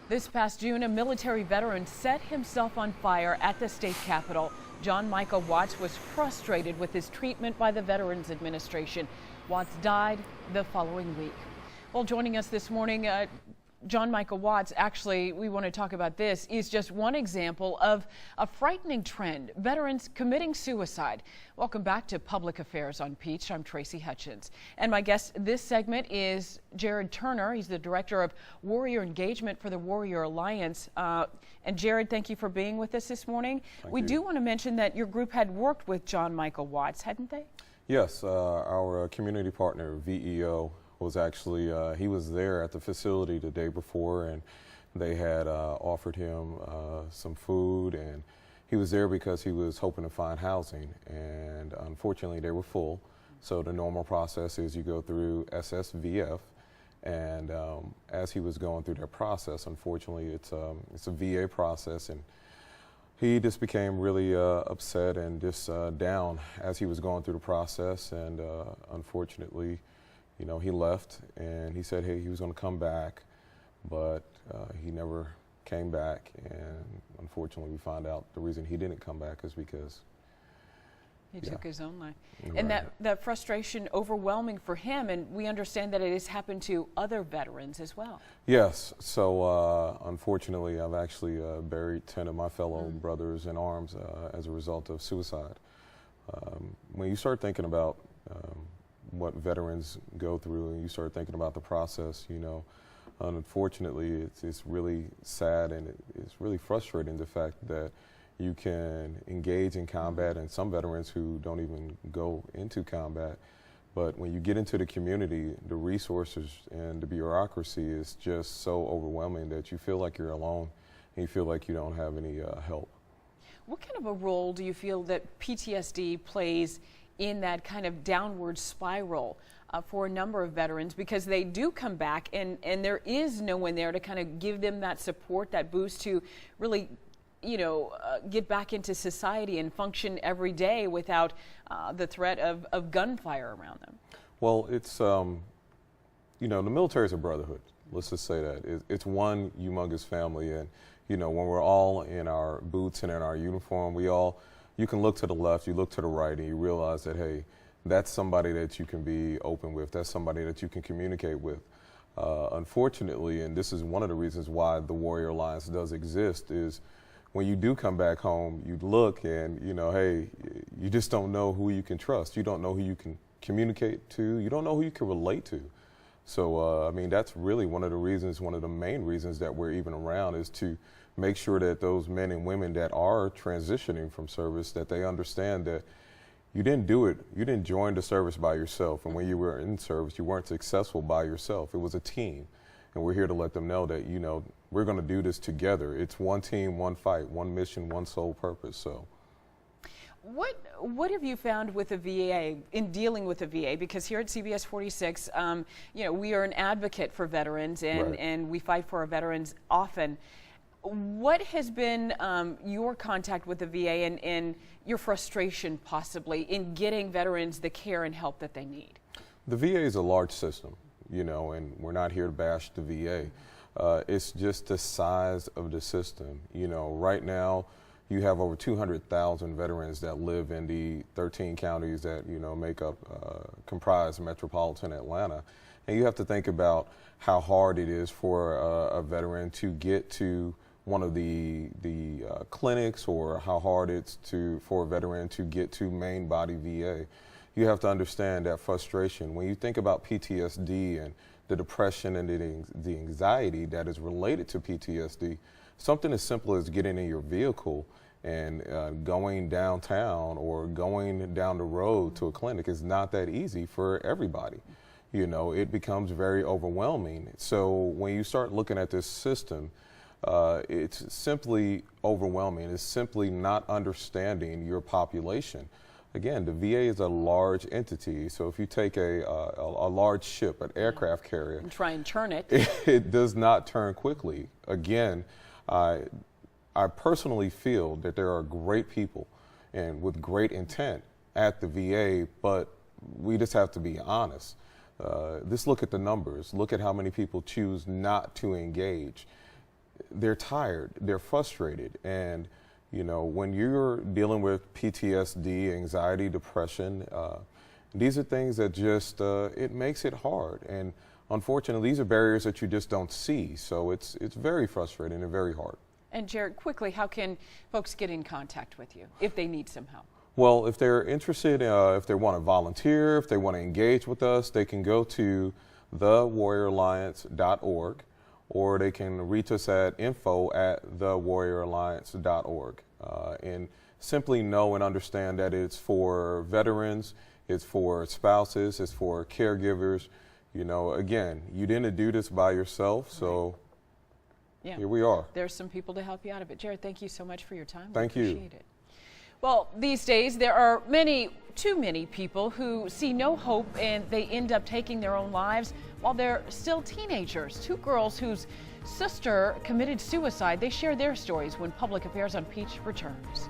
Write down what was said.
This past June, a military veteran set himself on fire at the state capitol. John Michael Watts was frustrated with his treatment by the Veterans Administration. Watts died the following week. Well, joining us this morning, John Michael Watts, actually, we want to talk about this, is just one example of a frightening trend, veterans committing suicide. Welcome back to Public Affairs on Peach. I'm Tracy Hutchins. And my guest this segment is Jarrad Turner. He's the Director of Warrior Engagement for the Warrior Alliance. And Jarrad, thank you for being with us this morning. We do want to mention that your group had worked with John Michael Watts, hadn't they? Yes, our community partner, VEO, was actually, he was there at the facility the day before, and they had offered him some food, and he was there because he was hoping to find housing, and unfortunately they were full. So the normal process is you go through SSVF, and as he was going through that process, unfortunately it's a VA process, and he just became really upset and just down as he was going through the process, and unfortunately, you know, he left, and he said, hey, he was going to come back, but he never came back, and unfortunately we found out the reason he didn't come back is because he took his own life. Right. And that frustration overwhelming for him, and we understand that it has happened to other veterans as well. Yes, so unfortunately I've actually buried 10 of my fellow brothers in arms as a result of suicide. When you start thinking about what veterans go through, and you start thinking about the process, you know, unfortunately it's really sad, and it's really frustrating, the fact that you can engage in combat, and some veterans who don't even go into combat, but when you get into the community, the resources and the bureaucracy is just so overwhelming that you feel like you're alone, and you feel like you don't have any help. What kind of a role do you feel that PTSD plays in that kind of downward spiral for a number of veterans, because they do come back and there is no one there to kind of give them that support, that boost to really, you know, get back into society and function every day without the threat of gunfire around them? Well, it's, you know, the military is a brotherhood. Let's just say that. It's one humongous family, and, you know, when we're all in our boots and in our uniform, you can look to the left, you look to the right, and you realize that, hey, that's somebody that you can be open with. That's somebody that you can communicate with. Unfortunately, and this is one of the reasons why the Warrior Alliance does exist, is when you do come back home, you look and, you know, hey, you just don't know who you can trust. You don't know who you can communicate to. You don't know who you can relate to. So, I mean, that's really one of the reasons, one of the main reasons that we're even around, is to make sure that those men and women that are transitioning from service, that they understand that you didn't do it, you didn't join the service by yourself, and when you were in service, you weren't successful by yourself. It was a team, and we're here to let them know that, you know, we're going to do this together. It's one team, one fight, one mission, one sole purpose. So, what have you found with the VA in dealing with the VA? Because here at CBS 46, you know, we are an advocate for veterans, and we fight for our veterans often. What has been your contact with the VA and your frustration possibly in getting veterans the care and help that they need? The VA is a large system, you know, and we're not here to bash the VA. It's just the size of the system. You know, right now you have over 200,000 veterans that live in the 13 counties that, you know, comprise metropolitan Atlanta. And you have to think about how hard it is for a veteran to get to one of the clinics, or how hard it's for a veteran to get to main body VA. You have to understand that frustration. When you think about PTSD and the depression and the anxiety that is related to PTSD, something as simple as getting in your vehicle and going downtown or going down the road to a clinic is not that easy for everybody. You know, it becomes very overwhelming. So when you start looking at this system, it's simply overwhelming. It's simply not understanding your population. Again, the VA is a large entity, so if you take a large ship, an aircraft carrier, and try and turn it, it does not turn quickly. Again, I personally feel that there are great people and with great intent at the VA, but we just have to be honest. Just look at the numbers. Look at how many people choose not to engage. they're tired, they're frustrated, and you know, when you're dealing with PTSD, anxiety, depression, these are things that just, it makes it hard. And unfortunately, these are barriers that you just don't see. So it's very frustrating and very hard. And Jarrad, quickly, how can folks get in contact with you if they need some help? Well, if they're interested, if they want to volunteer, if they want to engage with us, they can go to thewarrioralliance.org, or they can reach us at info@thewarrioralliance.org. And simply know and understand that it's for veterans, it's for spouses, it's for caregivers. You know, again, you didn't do this by yourself, so yeah, here we are. There's some people to help you out of it. Jarrad, thank you so much for your time. Thank you. Appreciate it. Well, these days there are too many people who see no hope and they end up taking their own lives while they're still teenagers. Two girls whose sister committed suicide, they share their stories when Public Affairs on Peach returns.